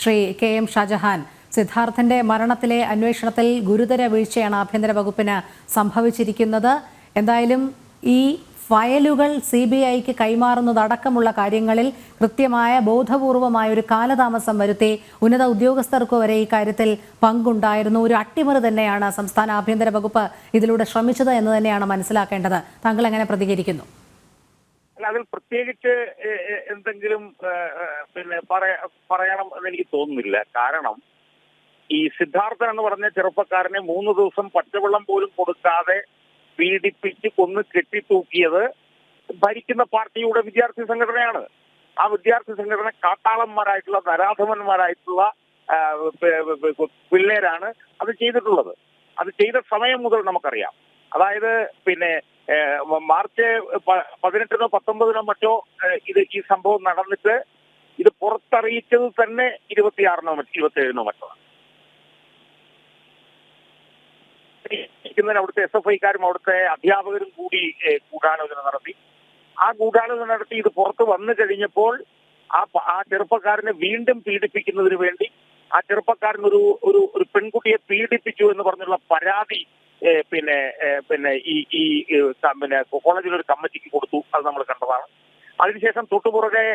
Shri KM Shah Jahan, സിദ്ധാർത്ഥന്റെ മരണത്തിലെ അന്വേഷണത്തിൽ ഗുരുതര വീഴ്ചയാണ് ആഭ്യന്തര വകുപ്പിന് സംഭവിച്ചിരിക്കുന്നത്. എന്തായാലും ഈ ഫയലുകൾ CBIക്ക് കൈമാറുന്നതടക്കമുള്ള കാര്യങ്ങളിൽ കൃത്യമായ ബോധപൂർവമായ ഒരു കാലതാമസം വരുത്തി ഉന്നത ഉദ്യോഗസ്ഥർക്ക് വരെ ഈ കാര്യത്തിൽ പങ്കുണ്ടായിരുന്നു. ഒരു അട്ടിമറി തന്നെയാണ് സംസ്ഥാന ആഭ്യന്തര വകുപ്പ് ഇതിലൂടെ ശ്രമിച്ചത് എന്ന് തന്നെയാണ് മനസ്സിലാക്കേണ്ടത്. താങ്കൾ എങ്ങനെ പ്രതികരിക്കുന്നു? അതിൽ പ്രത്യേകിച്ച് എന്തെങ്കിലും പറയണം എന്ന് എനിക്ക് തോന്നുന്നില്ല. കാരണം ഈ സിദ്ധാർത്ഥൻ എന്ന് പറഞ്ഞ ചെറുപ്പക്കാരനെ 3 ദിവസം പച്ചവെള്ളം പോലും കൊടുക്കാതെ പീഡിപ്പിച്ച് കൊന്ന് കെട്ടിത്തൂക്കിയത് ഭരിക്കുന്ന പാർട്ടിയുടെ വിദ്യാർത്ഥി സംഘടനയാണ്. ആ വിദ്യാർത്ഥി സംഘടന കാട്ടാളന്മാരായിട്ടുള്ള നരാധമന്മാരായിട്ടുള്ള പിള്ളേരാണ് അത് ചെയ്തിട്ടുള്ളത്. അത് ചെയ്ത സമയം മുതൽ നമുക്കറിയാം. അതായത് മാർച്ച് 18-നോ 19-നോ മറ്റോ ഈ സംഭവം നടന്നിട്ട് ഇത് പുറത്തറിയിച്ചത് തന്നെ 26-നോ 27-നോ മറ്റോ. അവിടുത്തെ SFIക്കാരും അവിടുത്തെ അധ്യാപകരും കൂടി ഗൂഢാലോചന നടത്തി. ആ ഗൂഢാലോചന നടത്തി ഇത് പുറത്ത് വന്നു കഴിഞ്ഞപ്പോൾ ആ ചെറുപ്പക്കാരനെ വീണ്ടും പീഡിപ്പിക്കുന്നതിന് വേണ്ടി ആ ചെറുപ്പക്കാരൻ ഒരു പെൺകുട്ടിയെ പീഡിപ്പിച്ചു എന്ന് പറഞ്ഞുള്ള പരാതി കോളേജിലൊരു കമ്മിറ്റിക്ക് കൊടുത്തു. അത് നമ്മൾ കണ്ടതാണ്. അതിനുശേഷം തൊട്ടുപുറകെ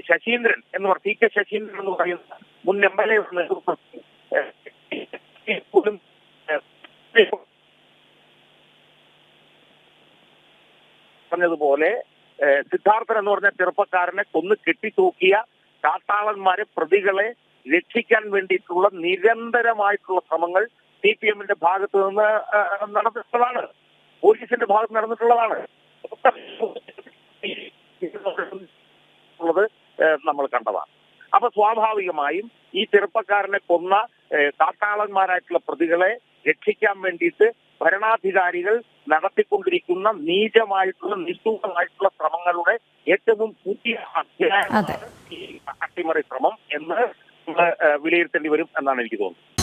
ശശീന്ദ്രൻ എന്ന് TK ശശീന്ദ്രൻ എന്ന് പറയുന്ന മുൻ MLA പറഞ്ഞതുപോലെ സിദ്ധാർത്ഥൻ എന്ന് പറഞ്ഞ ചെറുപ്പക്കാരനെ കൊന്ന് കെട്ടിത്തൂക്കിയ കാട്ടാളന്മാരെ, പ്രതികളെ രക്ഷിക്കാൻ വേണ്ടിയിട്ടുള്ള നിരന്തരമായിട്ടുള്ള ശ്രമങ്ങൾ CPMന്റെ ഭാഗത്ത് നിന്ന് നടന്നിട്ടുള്ളതാണ്, പോലീസിന്റെ ഭാഗത്ത് നടന്നിട്ടുള്ളതാണ്. നമ്മൾ കണ്ടതാണ്. അപ്പൊ സ്വാഭാവികമായും ഈ ചെറുപ്പക്കാരനെ കൊന്ന കാട്ടാളന്മാരായിട്ടുള്ള പ്രതികളെ രക്ഷിക്കാൻ വേണ്ടിയിട്ട് ഭരണാധികാരികൾ നടത്തിക്കൊണ്ടിരിക്കുന്ന നീചമായിട്ടുള്ള നിഷ്ഠൂരമായിട്ടുള്ള ശ്രമങ്ങളുടെ ഏറ്റവും പുതിയ അധ്യായമാണ് ഈ അട്ടിമറി ശ്രമം എന്ന് വിലയിരുത്തേണ്ടി വരും എന്നാണ് എനിക്ക് തോന്നുന്നത്.